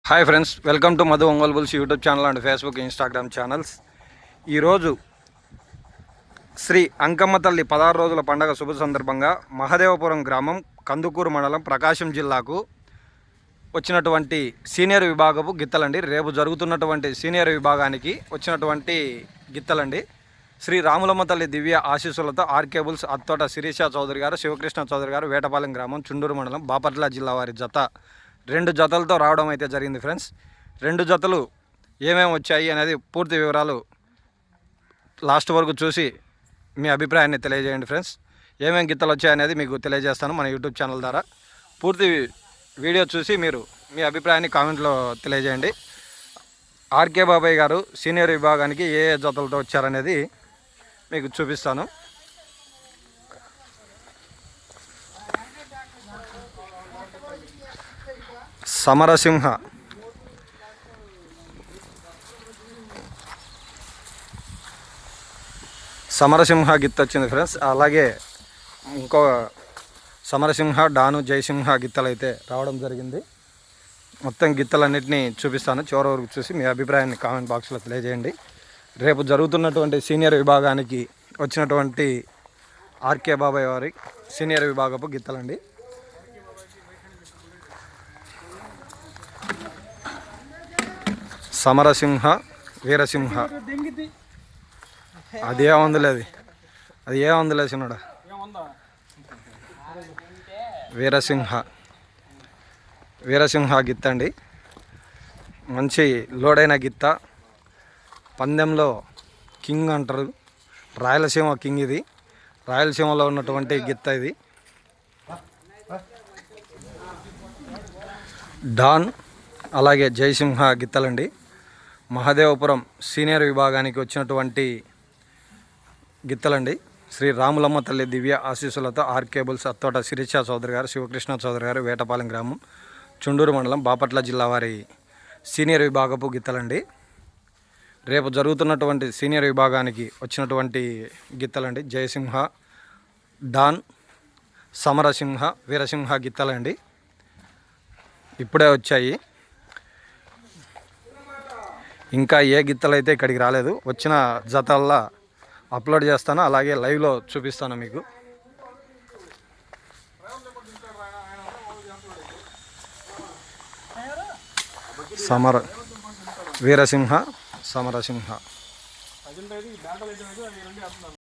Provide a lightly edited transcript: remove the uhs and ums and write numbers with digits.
Hi friends, welcome to Madhu Ongole bulls YouTube channel and Facebook Instagram channels. ఈరోజు శ్రీ అంకమ్మ తల్లి 16 రోజుల పండగ శుభ సందర్భంగా మహదేవపురం గ్రామం, కందుకూరు మండలం, ప్రకాశం జిల్లాకు వచ్చినటువంటి సీనియర్ విభాగపు గిత్తలండి. రేపు జరుగుతున్నటువంటి సీనియర్ విభాగానికి వచ్చినటువంటి గిత్తలండి. శ్రీ రాములమ్మ తల్లి దివ్య ఆశీస్సులతో ఆర్కే బుల్స్ అత్తోట శిరీష చౌదరి గారు, శివకృష్ణ చౌదరి గారు, వేటపాలెం గ్రామం, చుండూరు మండలం, బాపట్ల జిల్లా వారి జత 2 జతలతో రావడం అయితే జరిగింది ఫ్రెండ్స్. 2 జతలు ఏమేమి వచ్చాయి అనేది పూర్తి వివరాలు లాస్ట్ వరకు చూసి మీ అభిప్రాయాన్ని తెలియజేయండి ఫ్రెండ్స్. ఏమేమి గిత్తలు వచ్చాయనేది మీకు తెలియజేస్తాను మన యూట్యూబ్ ఛానల్ ద్వారా. పూర్తి వీడియో చూసి మీరు మీ అభిప్రాయాన్ని కామెంట్లో తెలియజేయండి. ఆర్కే బాబాయ్ గారు సీనియర్ విభాగానికి ఏ జతలతో వచ్చారనేది మీకు చూపిస్తాను. సమరసింహ గిత్త వచ్చింది ఫ్రెండ్స్. అలాగే ఇంకో సమరసింహ, డాను, జయసింహ గిత్తలు అయితే రావడం జరిగింది. మొత్తం గిత్తలన్నింటినీ చూపిస్తాను. చివరి వరకు చూసి మీ అభిప్రాయాన్ని కామెంట్ బాక్స్లో తెలియజేయండి. రేపు జరుగుతున్నటువంటి సీనియర్ విభాగానికి వచ్చినటువంటి ఆర్కే బాబాయ్ వారి సీనియర్ విభాగపు గిత్తలండి. సమరసింహ, వీరసింహ. అది ఏముందిలే చిన్నడా. వీరసింహ గిత్త అండి. మంచి లోడైన గిత్త. పందెంలో కింగ్ అంటారు. రాయలసీమ కింగ్ ఇది. రాయలసీమలో ఉన్నటువంటి గిత్త ఇది. డాన్ అలాగే జయసింహ గిత్తలండి. మహదేవపురం సీనియర్ విభాగానికి వచ్చినటువంటి గిత్తలండి. శ్రీ రాములమ్మ తల్లి దివ్య ఆశీస్సులతో ఆర్కే బుల్స్ అత్తోట శిరీష చౌదరి గారు, శివకృష్ణ చౌదరి గారు, వేటపాలెం గ్రామం, చుండూరు మండలం, బాపట్ల జిల్లా వారి సీనియర్ విభాగపు గిత్తలండి. రేపు జరుగుతున్నటువంటి సీనియర్ విభాగానికి వచ్చినటువంటి గిత్తలండి. జయసింహ, డాన్, సమరసింహ, వీరసింహ గిత్తలండి. ఇప్పుడే వచ్చాయి. ఇంకా ఏ గిత్తలు అయితే ఇక్కడికి రాలేదు. వచ్చిన జతల్లా అప్లోడ్ చేస్తాను, అలాగే లైవ్లో చూపిస్తాను మీకు. వీరసింహ, సమరసింహ.